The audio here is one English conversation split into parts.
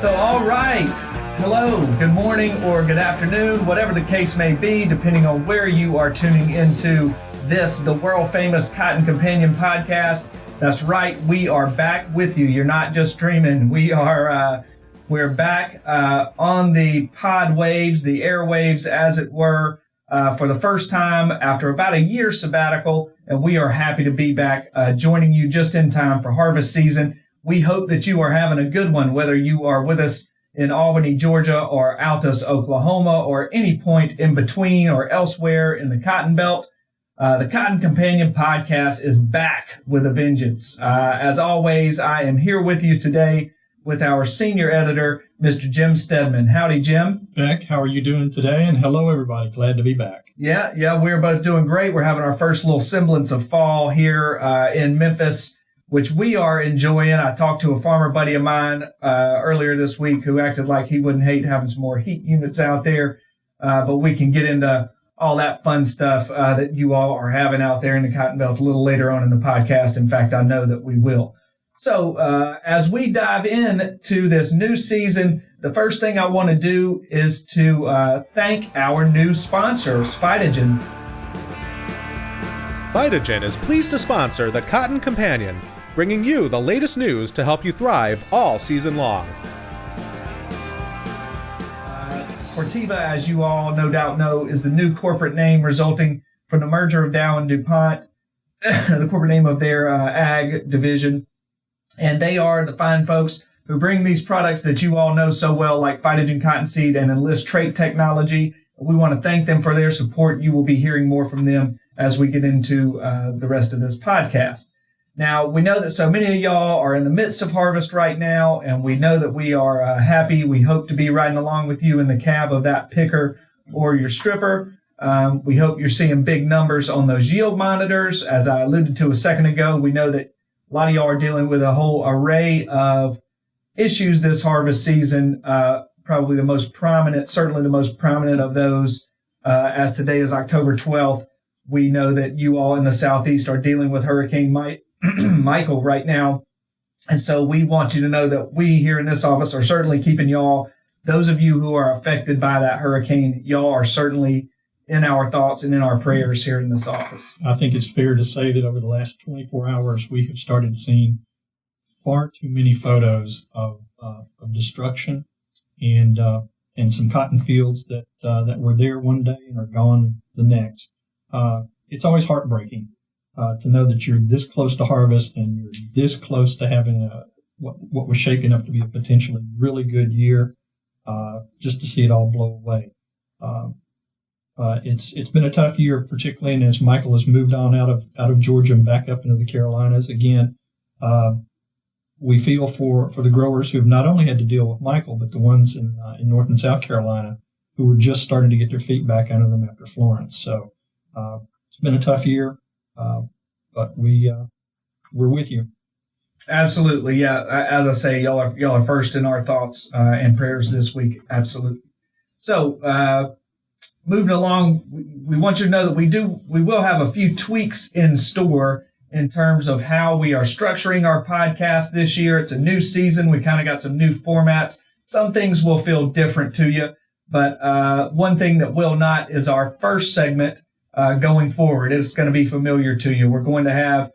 So, all right. Hello, good morning, or good afternoon, whatever the case may be, depending on where you are tuning into this, the world-famous Cotton Companion podcast. That's right, we are back with you. You're not just dreaming. We're back on the pod waves, the airwaves, as it were, for the first time after about a year sabbatical, and we are happy to be back joining you just in time for harvest season. We hope that you are having a good one, whether you are with us in Albany, Georgia, or Altus, Oklahoma, or any point in between or elsewhere in the Cotton Belt. The Cotton Companion podcast is back with a vengeance. As always, I am here with you today with our senior editor, Mr. Jim Steadman. Howdy, Jim. Beck, how are you doing today? And hello, everybody. Glad to be back. Yeah, we're both doing great. We're having our first little semblance of fall here in Memphis, which we are enjoying. I talked to a farmer buddy of mine earlier this week who acted like he wouldn't hate having some more heat units out there, but we can get into all that fun stuff that you all are having out there in the Cotton Belt a little later on in the podcast. In fact, I know that we will. So as we dive into this new season, the first thing I want to do is to thank our new sponsors, Phytogen. Phytogen is pleased to sponsor the Cotton Companion, bringing you the latest news to help you thrive all season long. Corteva, as you all no doubt know, is the new corporate name resulting from the merger of Dow and DuPont, the corporate name of their ag division. And they are the fine folks who bring these products that you all know so well, like Phytogen Cottonseed and Enlist trait technology. We want to thank them for their support. You will be hearing more from them as we get into the rest of this podcast. Now, we know that so many of y'all are in the midst of harvest right now, and we know that we are happy. We hope to be riding along with you in the cab of that picker or your stripper. We hope you're seeing big numbers on those yield monitors. As I alluded to a second ago, we know that a lot of y'all are dealing with a whole array of issues this harvest season. Probably the most prominent, certainly the most prominent of those, as today is October 12th. We know that you all in the Southeast are dealing with Hurricane Michael right now. And so we want you to know that we here in this office are certainly keeping y'all, those of you who are affected by that hurricane, y'all are certainly in our thoughts and in our prayers here in this office. I think it's fair to say that over the last 24 hours, we have started seeing far too many photos of destruction and some cotton fields that were there one day and are gone the next. It's always heartbreaking to know that you're this close to harvest and you're this close to having what was shaping up to be a potentially really good year, just to see it all blow away. It's been a tough year, particularly, and as Michael has moved on out of Georgia and back up into the Carolinas again, we feel for the growers who have not only had to deal with Michael, but the ones in North and South Carolina who were just starting to get their feet back under them after Florence. So it's been a tough year, but we're with you. Absolutely, yeah. As I say, y'all are first in our thoughts and prayers this week. Absolutely. So moving along, we want you to know that we will have a few tweaks in store in terms of how we are structuring our podcast this year. It's a new season. We kind of got some new formats. Some things will feel different to you, but one thing that will not is our first segment going forward. It's going to be familiar to you. We're going to have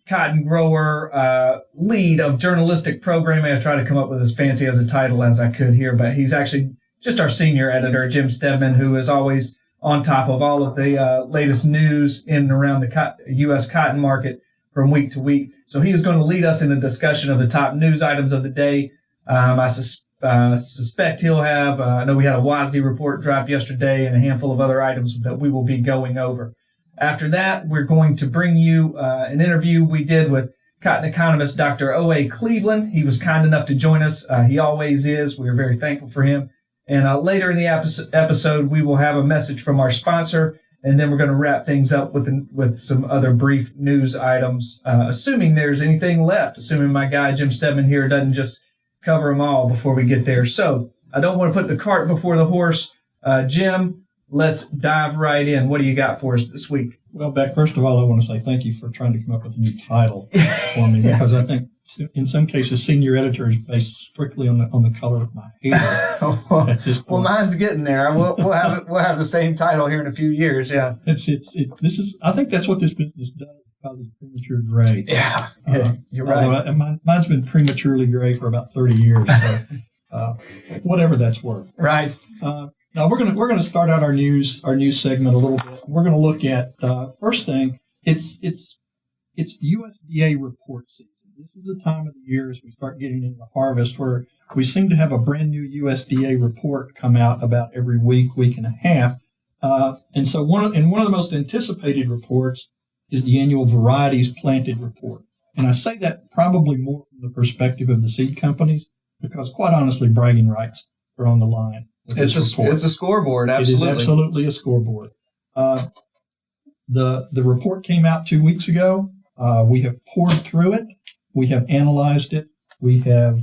cotton grower lead of journalistic programming. I tried to come up with as fancy as a title as I could here, but he's actually just our senior editor, Jim Steadman, who is always on top of all of the latest news in and around the U.S. cotton market from week to week. So he is going to lead us in a discussion of the top news items of the day. I suspect he'll have, I know we had a WASDE report drop yesterday and a handful of other items that we will be going over. After that, we're going to bring you an interview we did with cotton economist Dr. O.A. Cleveland. He was kind enough to join us. He always is. We are very thankful for him. And later in the episode, we will have a message from our sponsor, and then we're going to wrap things up with some other brief news items, assuming there's anything left, assuming my guy Jim Steadman here doesn't just cover them all before we get there. So I don't want to put the cart before the horse. Jim, let's dive right in. What do you got for us this week? Well, Beck, first of all, I want to say thank you for trying to come up with a new title for me, because I think in some cases senior editor is based strictly on the color of my hair at this point. Well, mine's getting there. We'll have the same title here in a few years. Yeah. I think that's what this business does. It causes premature gray. Yeah. You're right. Mine's been prematurely gray for about 30 years. So, whatever that's worth. Right. Now we're gonna start out our news segment a little bit. We're gonna look at first thing. It's USDA report season. This is a time of the year as we start getting into harvest where we seem to have a brand new USDA report come out about every week and a half. And so one of the most anticipated reports is the annual varieties planted report. And I say that probably more from the perspective of the seed companies, because quite honestly, bragging rights are on the line. It's a scoreboard. Absolutely. It is absolutely a scoreboard. The report came out 2 weeks ago. We have poured through it. We have analyzed it. We have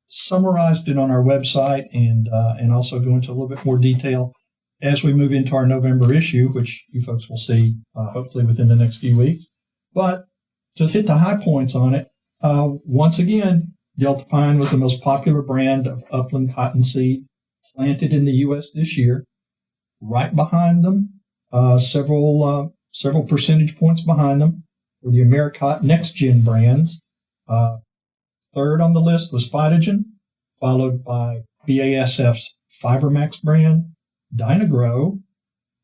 summarized it on our website and also go into a little bit more detail as we move into our November issue, which you folks will see hopefully within the next few weeks. But to hit the high points on it, once again, Delta Pine was the most popular brand of upland cottonseed planted in the U.S. this year. Right behind them, several percentage points behind them, were the Americot Next Gen brands. Third on the list was Phytogen, followed by BASF's FiberMax brand, Dynagrow,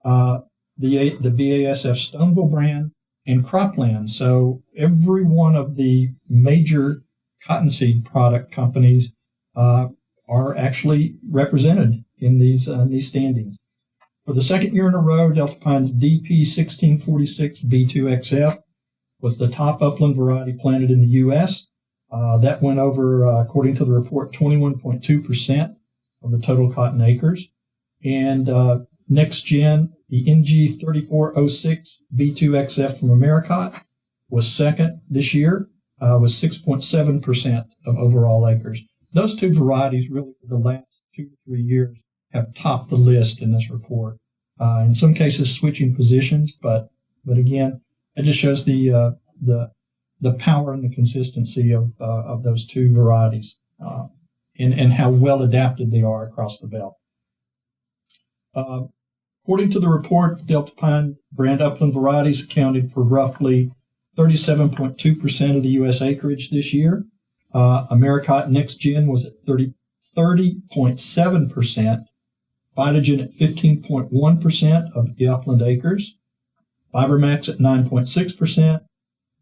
the BASF Stoneville brand, and Cropland. So every one of the major cottonseed product companies are actually represented in these standings. For the second year in a row, Delta Pine's DP 1646 B2XF was the top upland variety planted in the U.S. That went over, according to the report, 21.2% of the total cotton acres. And Next Gen, the NG 3406 B2XF from Americot was second this year, with 6.7% of overall acres. Those two varieties really for the last 2 to 3 years have topped the list in this report. In some cases switching positions, but again, it just shows the power and the consistency of those two varieties, and how well adapted they are across the belt. According to the report, Delta Pine brand upland varieties accounted for roughly 37.2% of the U.S. acreage this year. Americot Next Gen was at 30.7%, Phytogen at 15.1% of the upland acres, FiberMax at 9.6%,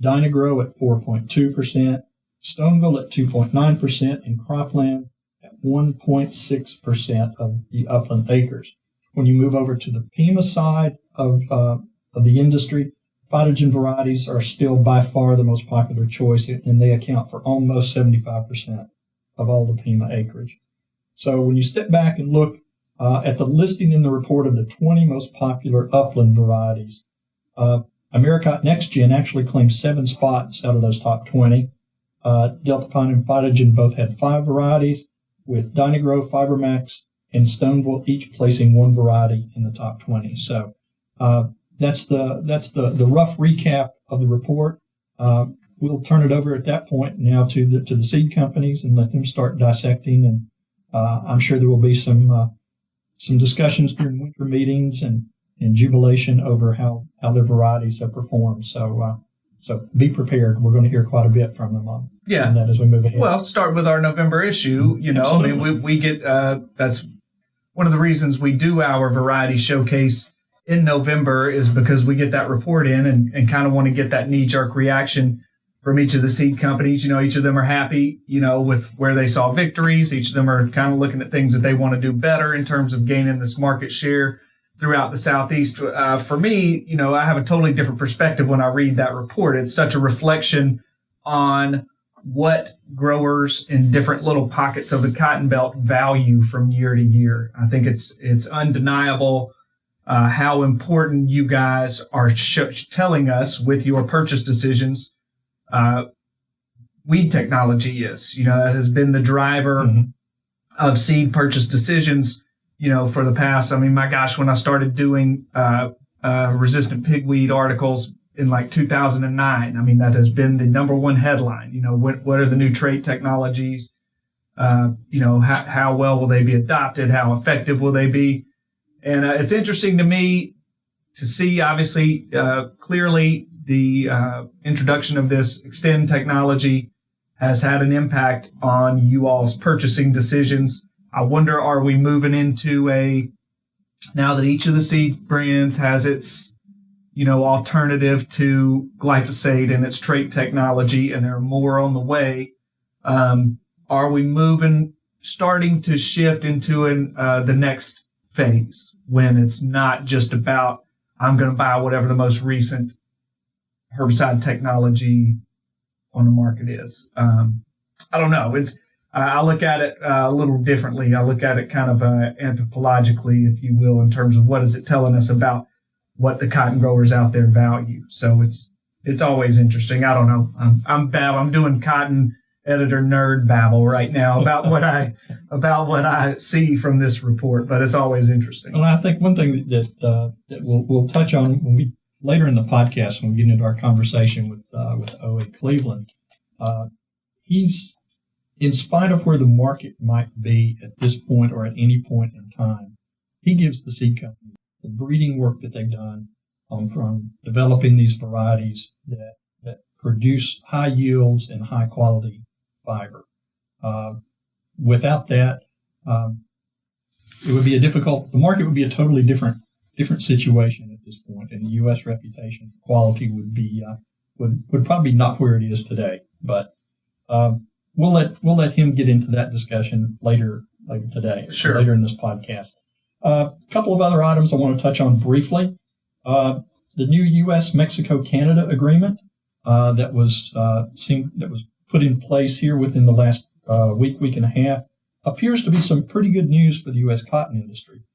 Dynagrow at 4.2%, Stoneville at 2.9%, and Cropland at 1.6% of the upland acres. When you move over to the Pima side of the industry, Phytogen varieties are still by far the most popular choice, and they account for almost 75% of all the Pima acreage. So when you step back and look at the listing in the report of the 20 most popular upland varieties, Americot Next Gen actually claimed 7 spots out of those top 20. Delta Pine and Phytogen both had 5 varieties, with Dynagrow, FiberMax, and Stoneville each placing 1 variety in the top 20. So that's the rough recap of the report. We'll turn it over at that point now to the seed companies and let them start dissecting. And I'm sure there will be some discussions during winter meetings and jubilation over how their varieties have performed. So be prepared. We're going to hear quite a bit from them on that as we move ahead. Well, start with our November issue. Absolutely. I mean, we get that's one of the reasons we do our variety showcase in November, is because we get that report in and kind of want to get that knee-jerk reaction from each of the seed companies. Each of them are happy, with where they saw victories. Each of them are kind of looking at things that they want to do better in terms of gaining this market share throughout the Southeast. For me, I have a totally different perspective when I read that report. It's such a reflection on what growers in different little pockets of the Cotton Belt value from year to year. I think it's undeniable how important you guys are telling us with your purchase decisions weed technology is. That has been the driver of seed purchase decisions, for the past, my gosh, when I started doing resistant pigweed articles in like 2009. I mean, that has been the number one headline. What are the new trait technologies? How well will they be adopted? How effective will they be? And it's interesting to me to see, obviously, clearly the introduction of this Extend technology has had an impact on you all's purchasing decisions. I wonder, are we moving into now that each of the seed brands has its, alternative to glyphosate and its trait technology, and there are more on the way, are we starting to shift into the next phase when it's not just about, I'm going to buy whatever the most recent herbicide technology on the market is? I don't know. I look at it a little differently. I look at it kind of anthropologically, if you will, in terms of what is it telling us about what the cotton growers out there value. So it's always interesting. I don't know. I'm doing cotton editor nerd babble right now about what I see from this report, but it's always interesting. Well, I think one thing that we'll touch on when we later in the podcast when we get into our conversation with OA Cleveland, he's, in spite of where the market might be at this point or at any point in time, he gives the seed companies the breeding work that they've done from developing these varieties that produce high yields and high quality fiber. Without that, it would be the market would be a totally different situation at this point, and the U.S. reputation for quality would be would probably not where it is today. But we'll let him get into that discussion later today, sure, later in this podcast. A couple of other items I want to touch on briefly. The new U.S.-Mexico-Canada agreement that was put in place here within the last week and a half appears to be some pretty good news for the U.S. cotton industry.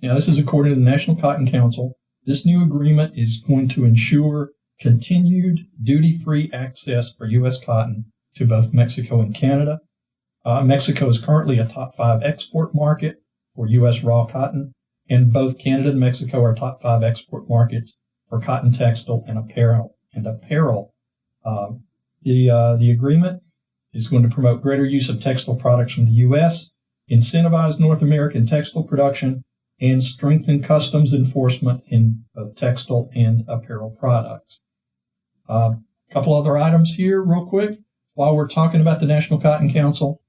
Now, this is according to the National Cotton Council. This new agreement is going to ensure continued duty-free access for U.S. cotton to both Mexico and Canada. Mexico is currently a top 5 export market for U.S. raw cotton, and both Canada and Mexico are top 5 export markets for cotton textile and apparel. The agreement is going to promote greater use of textile products from the U.S., incentivize North American textile production, and strengthen customs enforcement in both textile and apparel products. A couple other items here real quick. While we're talking about the National Cotton Council,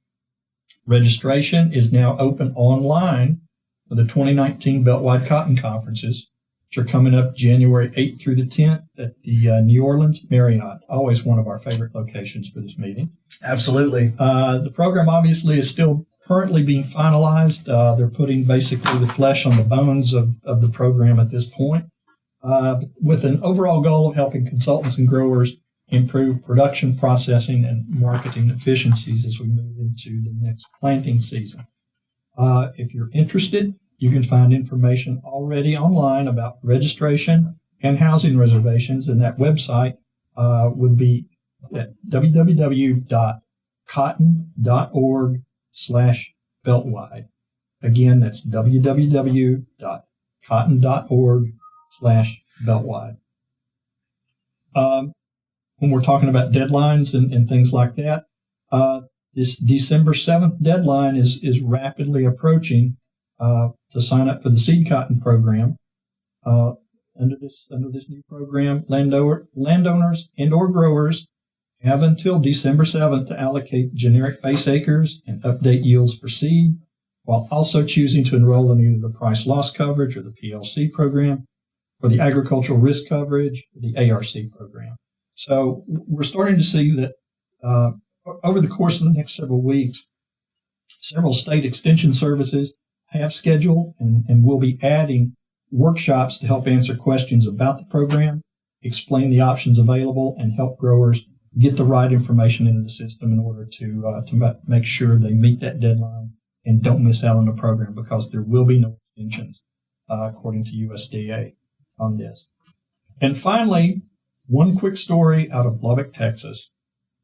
registration is now open online for the 2019 Beltwide Cotton Conferences, which are coming up January 8th through the 10th at the New Orleans Marriott, always one of our favorite locations for this meeting. Absolutely. The program obviously is still currently being finalized. They're putting basically the flesh on the bones of the program at this point, with an overall goal of helping consultants and growers improve production, processing, and marketing efficiencies as we move into the next planting season. If you're interested, you can find information already online about registration and housing reservations, and that website would be at www.cotton.org/beltwide. Again, that's www.cotton.org/beltwide. When we're talking about deadlines and things like that, this December 7th deadline is rapidly approaching to sign up for the seed cotton program. Under this new program, landowners and or growers have until December 7th to allocate generic base acres and update yields for seed, while also choosing to enroll in either the price loss coverage or the PLC program, or the agricultural risk coverage, or the ARC program. So we're starting to see that over the course of the next several weeks, several state extension services have scheduled and will be adding workshops to help answer questions about the program, explain the options available, and help growers get the right information into the system in order to make sure they meet that deadline and don't miss out on the program, because there will be no extensions according to USDA on this. And finally, one quick story out of Lubbock, Texas.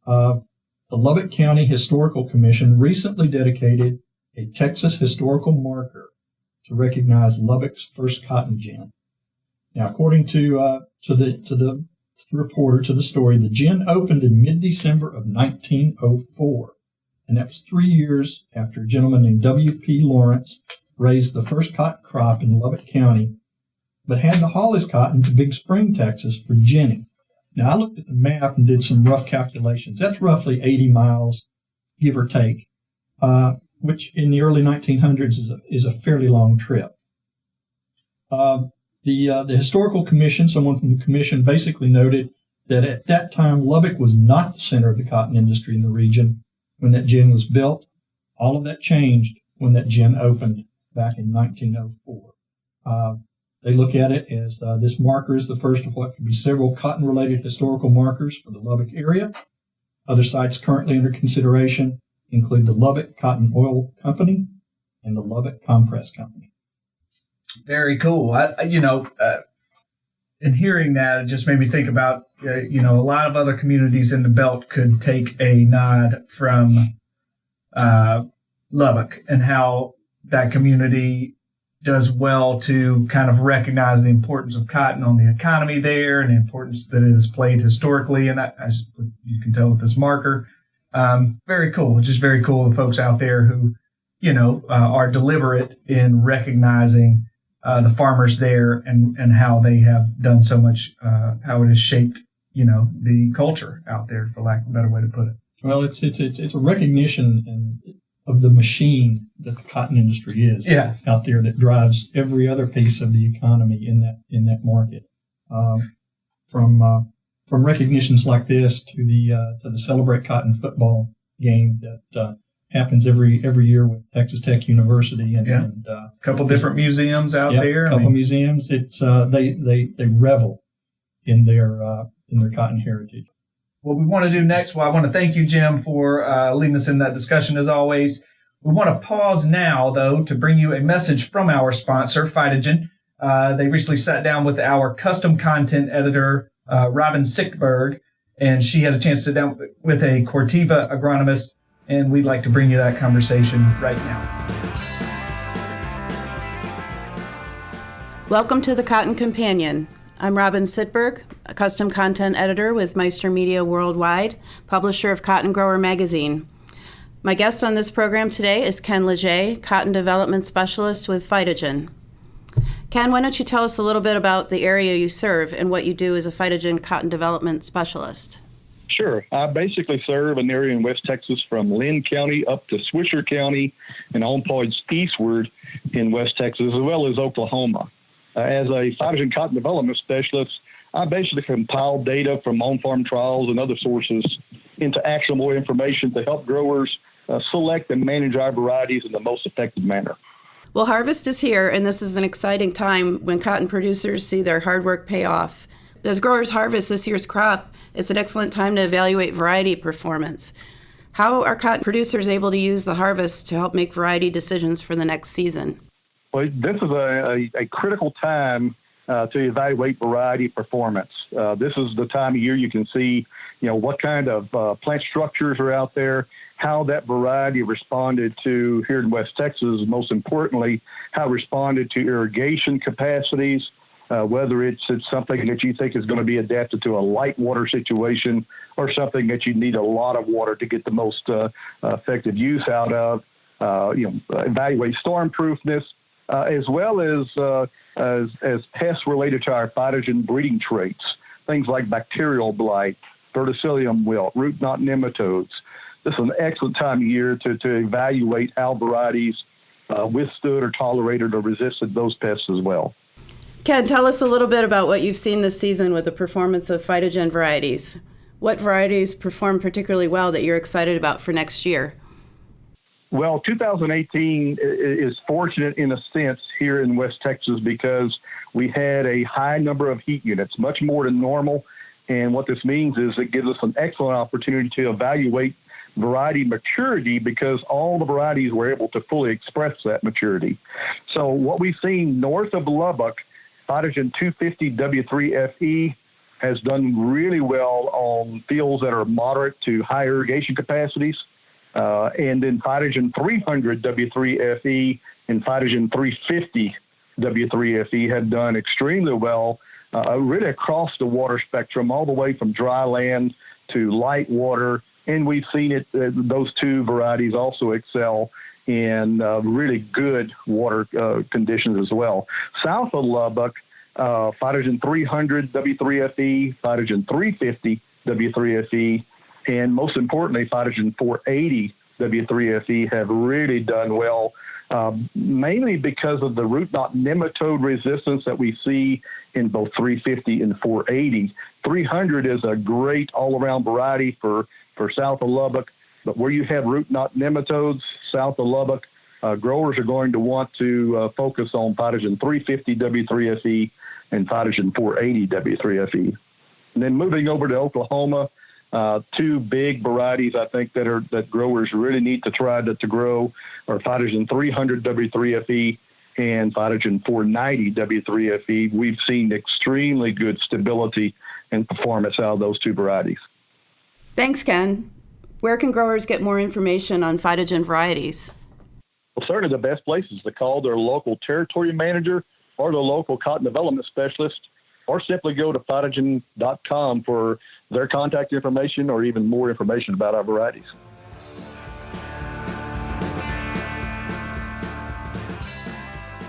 The Lubbock County Historical Commission recently dedicated a Texas historical marker to recognize Lubbock's first cotton gin. Now, according to the reporter, to the story, the gin opened in mid-December of 1904, and that was 3 years after a gentleman named W.P. Lawrence raised the first cotton crop in Lubbock County, but had to haul his cotton to Big Spring, Texas for ginning. Now, I looked at the map and did some rough calculations. That's roughly 80 miles, give or take, which in the early 1900s is a fairly long trip. The Historical Commission, someone from the commission, basically noted that at that time, Lubbock was not the center of the cotton industry in the region when that gin was built. All of that changed when that gin opened back in 1904. They look at it as this marker is the first of what could be several cotton-related historical markers for the Lubbock area. Other sites currently under consideration include the Lubbock Cotton Oil Company and the Lubbock Compress Company. Very cool. In hearing that, it just made me think about, a lot of other communities in the belt could take a nod from Lubbock and how that community does well to kind of recognize the importance of cotton on the economy there and the importance that it has played historically. And as you can tell with this marker, very cool. Just very cool. The folks out there who, are deliberate in recognizing the farmers there and how they have done so much, how it has shaped, the culture out there, for lack of a better way to put it. Well, it's a recognition of the machine that the cotton industry is out there that drives every other piece of the economy in that market. From recognitions like this to the Celebrate Cotton football game that happens every year with Texas Tech University and a couple different museums out there. A couple museums. It's they revel in their cotton heritage. What we want to do next, I want to thank you, Jim, for leading us in that discussion as always. We want to pause now, though, to bring you a message from our sponsor, Phytogen. They recently sat down with our custom content editor, Robin Sickberg, and she had a chance to sit down with a Corteva agronomist, and we'd like to bring you that conversation right now. Welcome to the Cotton Companion. I'm Robin Sittberg, a custom content editor with Meister Media Worldwide, publisher of Cotton Grower Magazine. My guest on this program today is Ken Leger, Cotton Development Specialist with Phytogen. Ken, why don't you tell us a little bit about the area you serve and what you do as a Phytogen Cotton Development Specialist? Sure. I basically serve an area in West Texas from Lynn County up to Swisher County and on points eastward in West Texas, as well as Oklahoma. As a Phytogen Cotton Development Specialist, I basically compile data from on-farm trials and other sources into actionable information to help growers select and manage our varieties in the most effective manner. Well, harvest is here, and this is an exciting time when cotton producers see their hard work pay off. As growers harvest this year's crop, it's an excellent time to evaluate variety performance. How are cotton producers able to use the harvest to help make variety decisions for the next season? Well, this is a critical time to evaluate variety performance. This is the time of year you can see, what kind of plant structures are out there, how that variety responded to, here in West Texas, most importantly, how it responded to irrigation capacities, whether it's something that you think is going to be adapted to a light water situation or something that you need a lot of water to get the most effective use out of. Evaluate storm proofness. As well as pests related to our Phytogen breeding traits, things like bacterial blight, verticillium wilt, root knot nematodes. This is an excellent time of year to evaluate how varieties withstood or tolerated or resisted those pests as well. Ken, tell us a little bit about what you've seen this season with the performance of Phytogen varieties. What varieties performed particularly well that you're excited about for next year? Well, 2018 is fortunate in a sense here in West Texas because we had a high number of heat units, much more than normal. And what this means is it gives us an excellent opportunity to evaluate variety maturity because all the varieties were able to fully express that maturity. So what we've seen north of Lubbock, Phytogen 250 W3FE has done really well on fields that are moderate to high irrigation capacities. And then Phytogen 300 W3FE and Phytogen 350 W3FE have done extremely well really across the water spectrum, all the way from dry land to light water. And we've seen it; those two varieties also excel in really good water conditions as well. South of Lubbock, Phytogen 300 W3FE, Phytogen 350 W3FE, and most importantly, Phytogen 480 W3FE have really done well, mainly because of the root knot nematode resistance that we see in both 350 and 480. 300 is a great all-around variety for south of Lubbock, but where you have root knot nematodes south of Lubbock, growers are going to want to focus on Phytogen 350 W3FE and Phytogen 480 W3FE. And then moving over to Oklahoma, two big varieties I think that growers really need to try to grow are Phytogen 300 W3FE and Phytogen 490 W3FE. We've seen extremely good stability and performance out of those two varieties. Thanks, Ken. Where can growers get more information on Phytogen varieties? Well, certainly the best place is to call their local territory manager or the local cotton development specialist, or simply go to phytogen.com for their contact information or even more information about our varieties.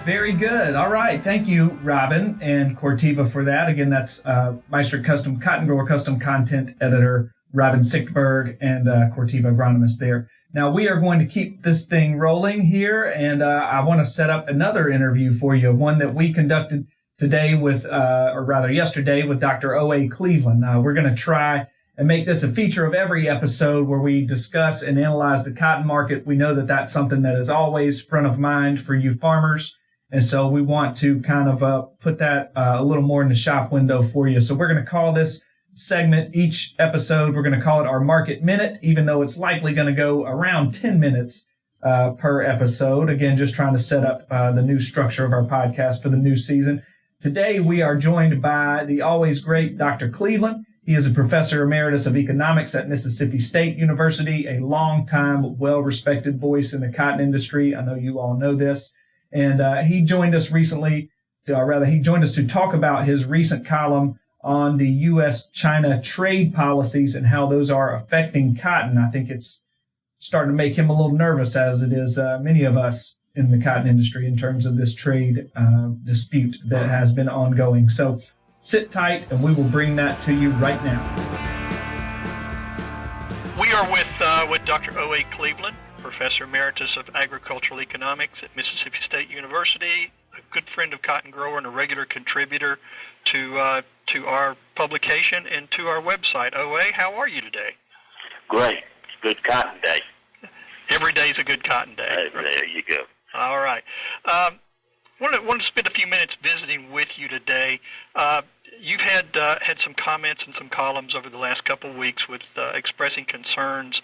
Very good. All right. Thank you, Robin and Corteva, for that. Again, that's Meister Custom Cotton Grower Custom Content Editor Robin Sichtberg and Corteva agronomist there. Now, we are going to keep this thing rolling here, and I want to set up another interview for you, one that we conducted today with, or rather yesterday, with Dr. O.A. Cleveland. We're going to try and make this a feature of every episode where we discuss and analyze the cotton market. We know that that's something that is always front of mind for you farmers, and so we want to kind of put that a little more in the shop window for you. So we're going to call this segment, each episode, we're going to call it our Market Minute, even though it's likely going to go around 10 minutes per episode. Again, just trying to set up the new structure of our podcast for the new season. Today, we are joined by the always great Dr. Cleveland. He is a professor emeritus of economics at Mississippi State University, a longtime, well-respected voice in the cotton industry. I know you all know this. And he joined us recently, he joined us to talk about his recent column on the U.S.-China trade policies and how those are affecting cotton. I think it's starting to make him a little nervous, as it is many of us in the cotton industry, in terms of this trade dispute that has been ongoing. So sit tight, and we will bring that to you right now. We are with Dr. O.A. Cleveland, Professor Emeritus of Agricultural Economics at Mississippi State University, a good friend of Cotton Grower and a regular contributor to our publication and to our website. O.A., how are you today? Great. Good cotton day. Every day is a good cotton day. There you go. All right. Wanted to spend a few minutes visiting with you today. You've had some comments and some columns over the last couple of weeks with expressing concerns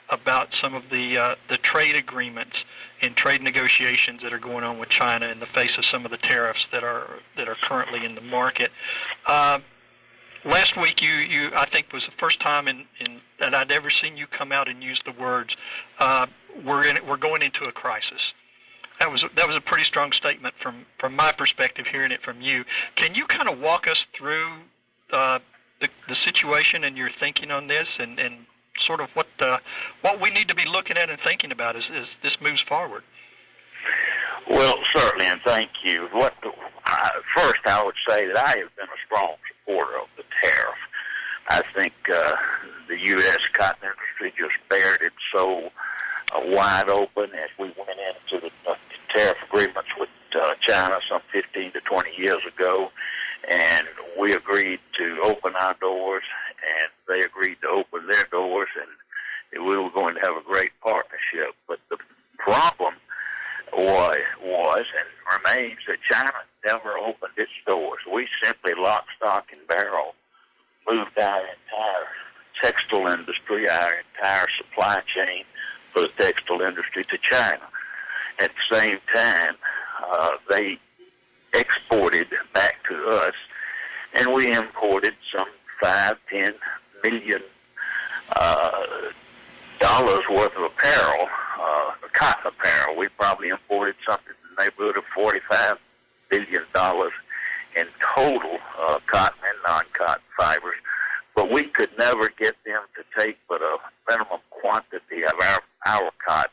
about some of the trade agreements and trade negotiations that are going on with China in the face of some of the tariffs that are currently in the market. Last week, you I think was the first time in that I'd ever seen you come out and use the words we're going into a crisis. That was a pretty strong statement from my perspective, hearing it from you. Can you kind of walk us through the situation and your thinking on this, and sort of what we need to be looking at and thinking about as this moves forward? Well, certainly, and thank you. First, I would say that I have been a strong supporter of the tariff. I think the U.S. cotton industry just bared it so wide open as we went into the tariff agreements with China some 15 to 20 years ago, and we agreed to open our doors, and they agreed to open their doors, and we were going to have a great partnership. But the problem was and remains that China never opened its doors. We simply lock, stock, and barrel moved our entire textile industry, our entire supply chain for the textile industry to China. At the same time, they exported back to us, and we imported some $5-10 million dollars worth of apparel, cotton apparel. We probably imported something in the neighborhood of $45 billion in total, cotton and non-cotton fibers, but we could never get them to take but a minimum quantity of our cotton.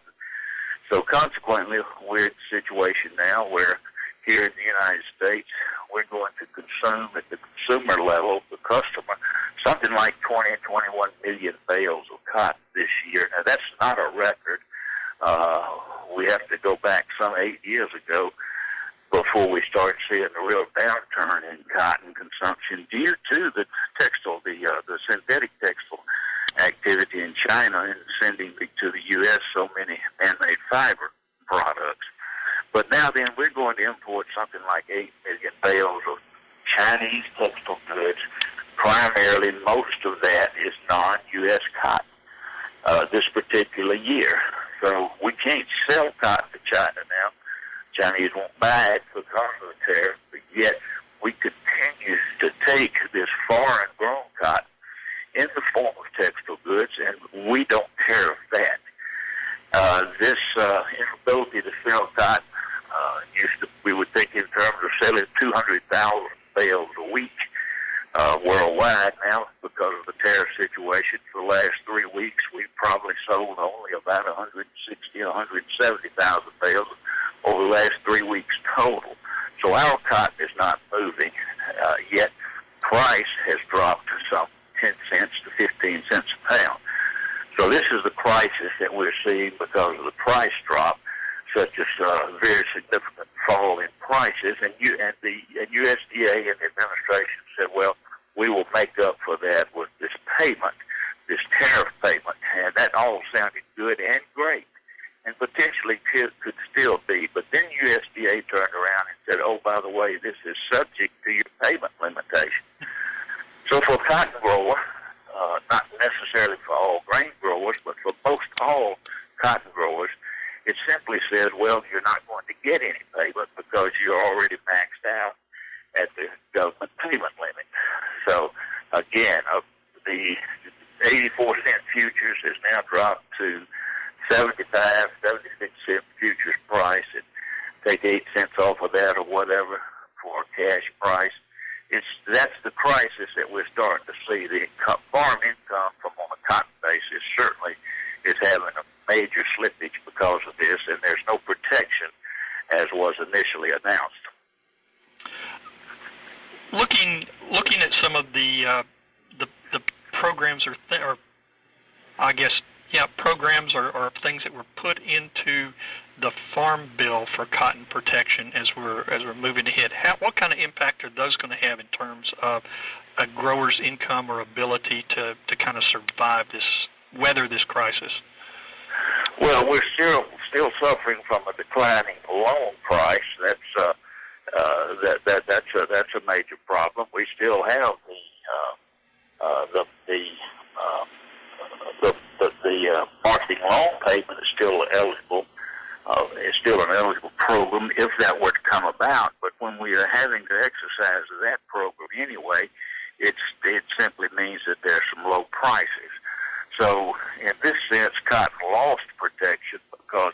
So consequently, we're in a situation now where here in the United States, we're going to consume at the consumer level, the customer, something like 20 and 21 million bales of cotton this year. Now, that's not a record. We have to go back some 8 years ago before we start seeing a real downturn in cotton consumption due to the textile, the synthetic textile activity in China and sending to the U.S. so many man-made fiber products. But now then, we're going to import something like 8 million bales of Chinese textile goods. Primarily, most of that is non-U.S. cotton this particular year. So we can't sell cotton to China now. Chinese won't buy it because of the tariff, but yet we continue to take this foreign-grown cotton in the form of textile goods, and we don't tariff that. This inability to sell cotton we would think in terms of selling 200,000 bales a week worldwide. Now, because of the tariff situation, for the last 3 weeks, we've probably sold only about 160,000 or 170,000 bales over the last 3 weeks total. So our cotton is not moving, yet price has dropped to some 10 cents to 15 cents a pound. So this is the crisis that we're seeing because of the price drop, such as a very significant fall in prices. And USDA and the administration said, well, we will make up for that with this payment, this tariff payment. And that all sounded good and great and potentially could still be. But then USDA turned around and said, oh, by the way, this is subject to your payment limitation. So for a cotton grower, not necessarily for all grain growers, but for most all cotton growers, it simply says, well, you're not going to get any payment because you're already maxed out at the government payment limit. So, again, the 84-cent futures has now dropped to 75, 76-cent futures price, and take 8 cents off of that or whatever for a cash price. That's the crisis that we're starting to see. The farm income from on a cotton basis certainly is having a major slippage because of this, and there's no protection as was initially announced. Looking at some of the programs programs or things that were put into the Farm Bill for cotton protection as we're moving ahead, what kind of impact are those going to have in terms of a grower's income or ability to kind of weather this crisis? Well, we're still suffering from a declining loan price. That's a major problem. We still have the marketing loan payment is still eligible. It's still an eligible program if that were to come about. But when we are having to exercise that program anyway, it simply means that there's some low prices. So in this sense, cotton lost protection because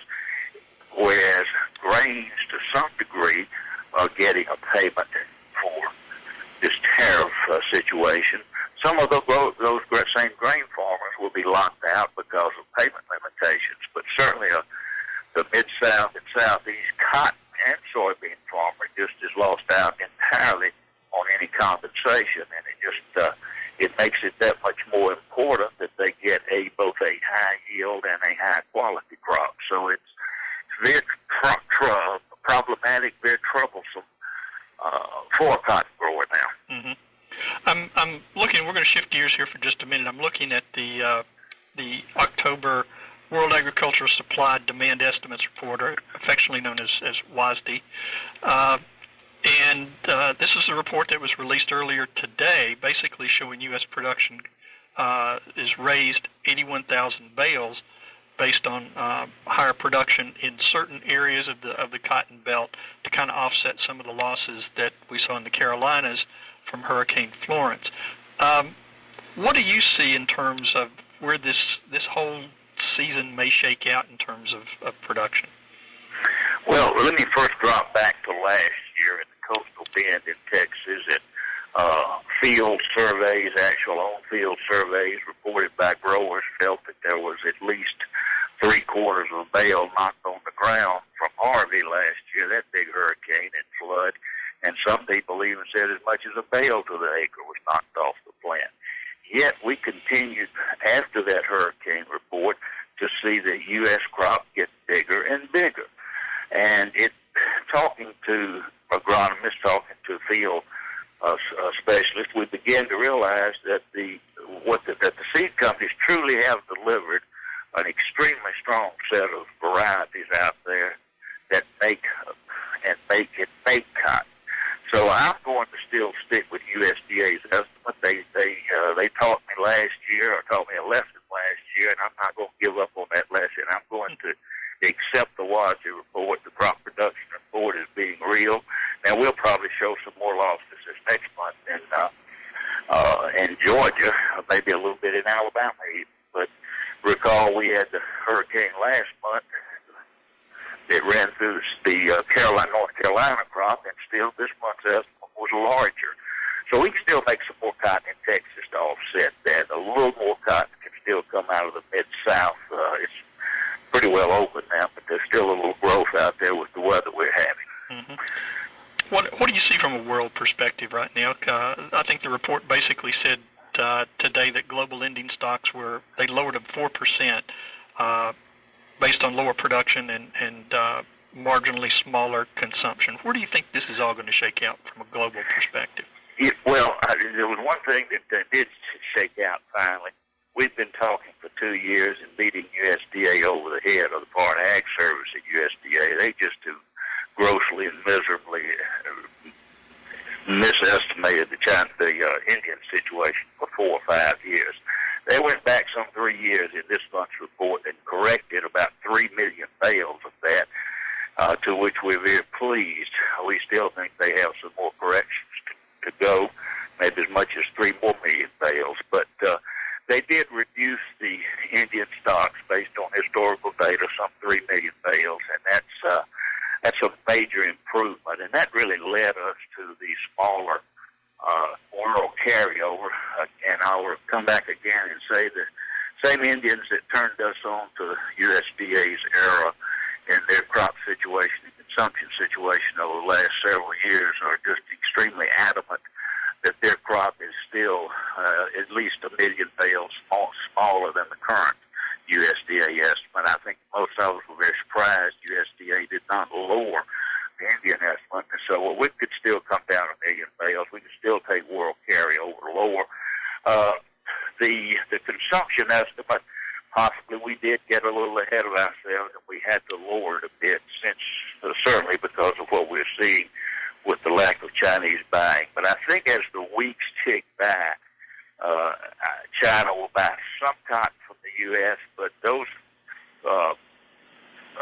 whereas grains to some degree are getting a payment for this tariff situation, some of those same grain farmers will be locked out because of payment limitations. But certainly the Mid-South and Southeast cotton and soybean farmer just is lost out entirely on any compensation, and it makes it that much more important that they get both a high yield and a high quality crop. So it's very problematic, very troublesome for a cotton grower now. Mm-hmm. I'm looking. We're going to shift gears here for just a minute. I'm looking at the October World Agricultural Supply Demand Estimates Report, or affectionately known as WASDE. And this is a report that was released earlier today, basically showing U.S. production is raised 81,000 bales based on higher production in certain areas of the cotton belt to kind of offset some of the losses that we saw in the Carolinas from Hurricane Florence. What do you see in terms of where this whole season may shake out in terms of production? Well, let me first drop back to last year in the coastal bend in Texas. field surveys, actual on-field surveys reported by growers, felt that there was at least 3/4 of a bale knocked on the ground from Harvey last year, that big hurricane and flood. And some people even said as much as a bale to the acre was knocked off the plant. Yet we continued after that hurricane report to see the U.S. crop get bigger and bigger. And talking to agronomists, talking to field specialists, we began to realize that the seed companies truly have delivered an extremely strong set of varieties out there that make cotton. So I'm going to still stick with USDA's estimate. They taught me last year, or taught me a lesson last year, and I'm not going to give up on that lesson. I'm going to accept the WASDE report, the crop production report, as being real. Now we'll probably show some more losses this next month in Georgia, maybe a little bit in Alabama even. But recall we had the hurricane last month that ran through the North Carolina crop, and still this month's estimate was larger. So we can still make some more cotton in Texas to offset that. A little more cotton can still come out of the Mid-South. It's pretty well open now, but there's still a little growth out there with the weather we're having. Mm-hmm. What do you see from a world perspective right now? I think the report basically said today that global ending stocks they lowered them 4%. Based on lower production and marginally smaller consumption. Where do you think this is all going to shake out from a global perspective? There was one thing that did shake out finally. We've been talking for 2 years and beating USDA over the head, or the Foreign Ag Service at USDA. They just do grossly and miserably misestimated the Indian situation for 4 or 5 years. They went back some 3 years in this month's report and corrected about 3 million bales of that, to which we're very pleased. We still think they have some more corrections to go, maybe as much as 3 more million bales. But they did reduce the Indian stocks based on historical data, some 3 million bales, and that's a major improvement. And that really led us to the smaller world carryover, and I'll come back again and say the same Indians that turned us on to USDA's error in their crop situation and consumption situation over the last several years are just extremely adamant that their crop is still at least 1 million bales smaller than the current USDA estimate. I think most of us were very surprised USDA did not lower the Indian estimate. And so we could still come down 1 million bales. We could still take world carryover lower. The consumption estimate, possibly we did get a little ahead of ourselves, and we had to lower it a bit, since certainly because of what we're seeing with the lack of Chinese buying. But I think as the weeks tick by, China will buy some cotton from the U.S., but those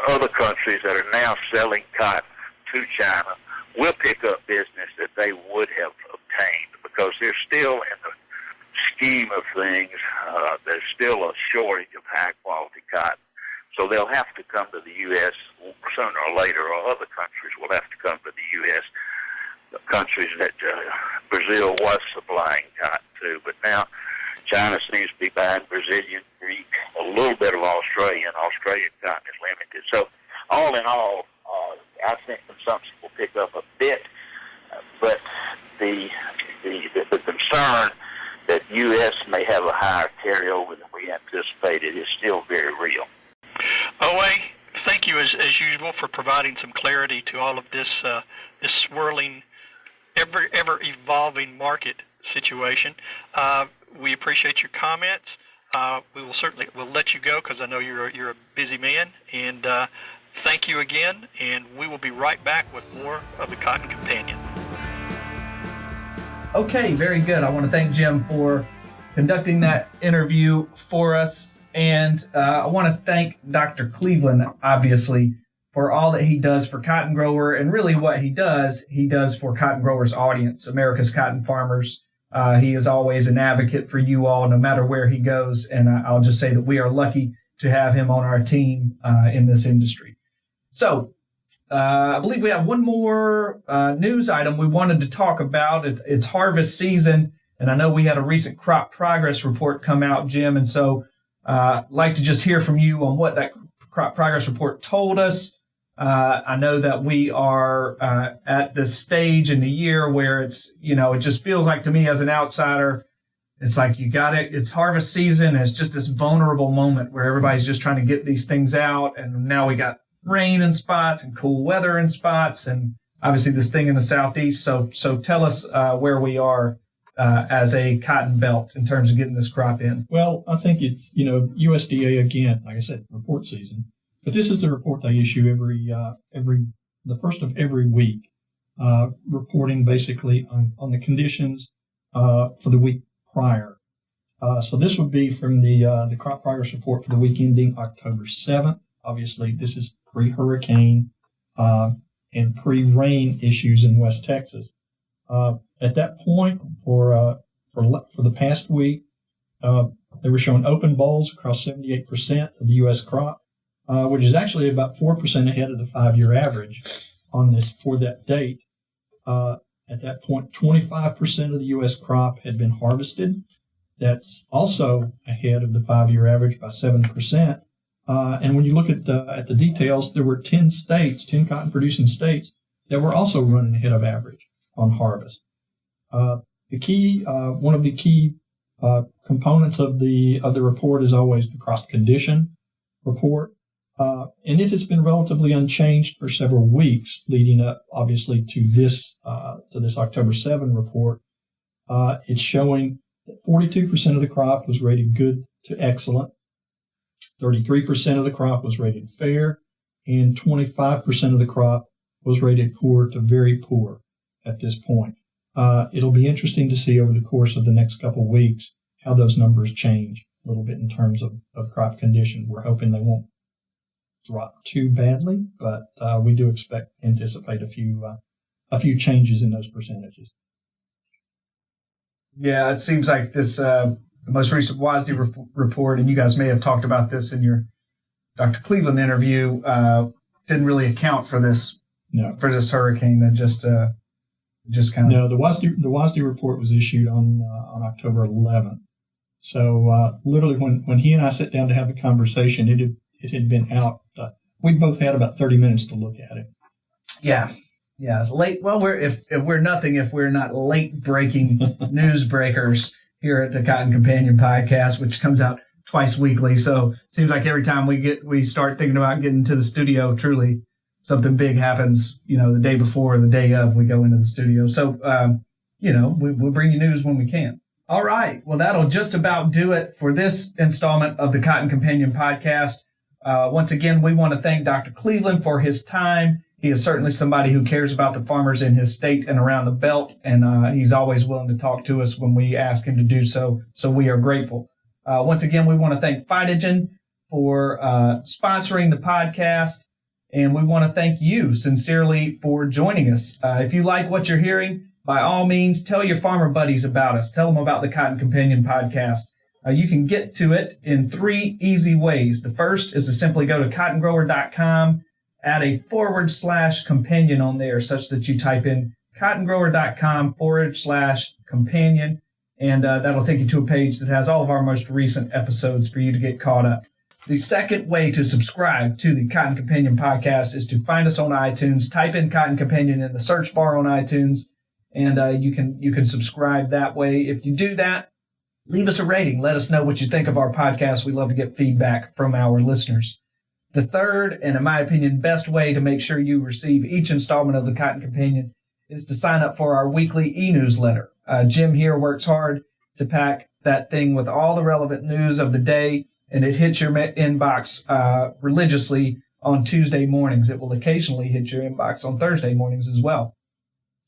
other countries that are now selling cotton to China will pick up business that they would have obtained, because they're still, in the scheme of things, there's still a shortage of high-quality cotton. So they'll have to come to the U.S. sooner or later, or other countries will have to come to the U.S., the countries that Brazil was supplying cotton to. But now China seems to be buying Brazilian, Greek, a little bit of Australian. Australian cotton is limited. So all in all, I think consumption will pick up a bit, but the concern that U.S. may have a higher carryover than we anticipated is still very real. OA, thank you as usual for providing some clarity to all of this this swirling, ever evolving market situation. We appreciate your comments. We'll let you go because I know you're a busy man, and thank you again. And we will be right back with more of the Cotton Companion. Okay, very good. I want to thank Jim for conducting that interview for us. And I want to thank Dr. Cleveland, obviously, for all that he does for Cotton Grower, and really what he does for Cotton Grower's audience, America's cotton farmers. He is always an advocate for you all, no matter where he goes. And I'll just say that we are lucky to have him on our team in this industry. So I believe we have one more news item we wanted to talk about. It's harvest season, And I know we had a recent crop progress report come out, Jim, and so like to just hear from you on what that crop progress report told us. I know that we are at this stage in the year where it's, it just feels like to me as an outsider, it's like it's harvest season. And it's just this vulnerable moment where everybody's just trying to get these things out. And now we got rain in spots and cool weather in spots, and obviously this thing in the southeast. So tell us where we are as a cotton belt in terms of getting this crop in. Well, I think it's, USDA, again, like I said, report season. But this is the report they issue the first of every week, reporting basically on the conditions for the week prior. So this would be from the crop progress report for the week ending October 7th. Obviously, this is pre-hurricane and pre-rain issues in West Texas. At that point, for the past week, they were showing open bolls across 78% of the U.S. crop, which is actually about 4% ahead of the 5-year average on this for that date. At that point, 25% of the U.S. crop had been harvested. That's also ahead of the 5-year average by 7%. And when you look at the details, there were 10 cotton-producing states that were also running ahead of average on harvest. One of the key components of the report is always the crop condition report. And it has been relatively unchanged for several weeks leading up, obviously, to this October 7 report. It's showing that 42% of the crop was rated good to excellent, 33% of the crop was rated fair, and 25% of the crop was rated poor to very poor at this point. It'll be interesting to see over the course of the next couple of weeks how those numbers change a little bit in terms of crop condition. We're hoping they won't drop too badly, but we do anticipate a few changes in those percentages. Yeah, it seems like this the most recent WASDE report, and you guys may have talked about this in your Dr. Cleveland interview, didn't really account for this hurricane that just kind of. No, the WASDE report was issued on October 11th. So literally, when he and I sat down to have the conversation, it had been out. We both had about 30 minutes to look at it. Yeah. It's late. Well, if we're not late breaking news breakers here at the Cotton Companion podcast, which comes out twice weekly. So it seems like every time we start thinking about getting to the studio, truly something big happens, the day before or the day of we go into the studio. So, we'll bring you news when we can. All right. Well, that'll just about do it for this installment of the Cotton Companion podcast. Once again, we want to thank Dr. Cleveland for his time. He is certainly somebody who cares about the farmers in his state and around the belt, and he's always willing to talk to us when we ask him to do so. So we are grateful. Once again, we want to thank Phytogen for sponsoring the podcast, and we want to thank you sincerely for joining us. If you like what you're hearing, by all means, tell your farmer buddies about us. Tell them about the Cotton Companion podcast. You can get to it in 3 easy ways. The first is to simply go to cottongrower.com, add a /companion on there such that you type in cottongrower.com/companion, and that'll take you to a page that has all of our most recent episodes for you to get caught up. The second way to subscribe to the Cotton Companion podcast is to find us on iTunes, type in Cotton Companion in the search bar on iTunes, and you can subscribe that way. If you do that, leave us a rating. Let us know what you think of our podcast. We love to get feedback from our listeners. The third, and in my opinion, best way to make sure you receive each installment of the Cotton Companion is to sign up for our weekly e-newsletter. Jim here works hard to pack that thing with all the relevant news of the day, and it hits your inbox religiously on Tuesday mornings. It will occasionally hit your inbox on Thursday mornings as well.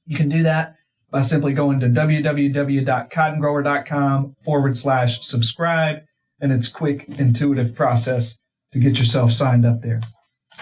You can do that by simply going to www.cottongrower.com/subscribe, and it's a quick, intuitive process to get yourself signed up there.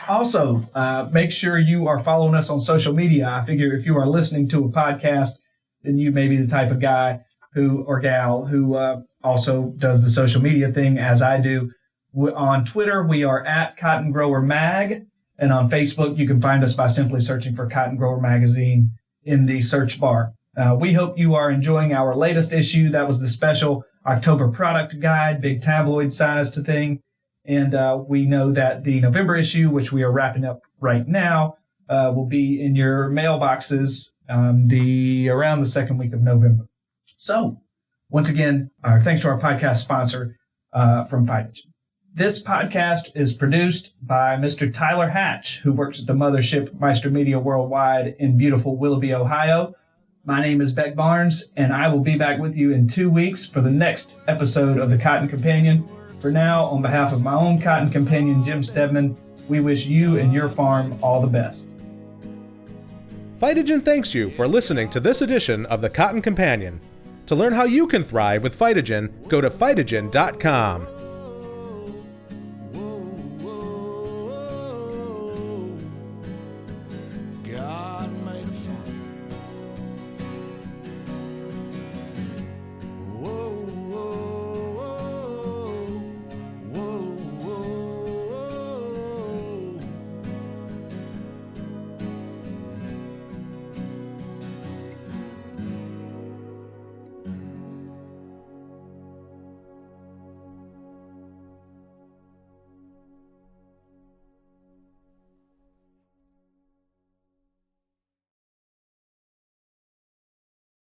Also, make sure you are following us on social media. I figure if you are listening to a podcast, then you may be the type of guy or gal who also does the social media thing, as I do. On Twitter, we are at Cotton Grower Mag, and on Facebook, you can find us by simply searching for Cotton Grower Magazine in the search bar. We hope you are enjoying our latest issue. That was the special October product guide, big tabloid sized thing. And we know that the November issue, which we are wrapping up right now, will be in your mailboxes around the second week of November. So, once again, our thanks to our podcast sponsor from Phytogen. This podcast is produced by Mr. Tyler Hatch, who works at the mothership Meister Media Worldwide in beautiful Willoughby, Ohio. My name is Beck Barnes, and I will be back with you in 2 weeks for the next episode of the Cotton Companion. For now, on behalf of my own Cotton Companion, Jim Steadman, we wish you and your farm all the best. Phytogen thanks you for listening to this edition of the Cotton Companion. To learn how you can thrive with Phytogen, go to phytogen.com.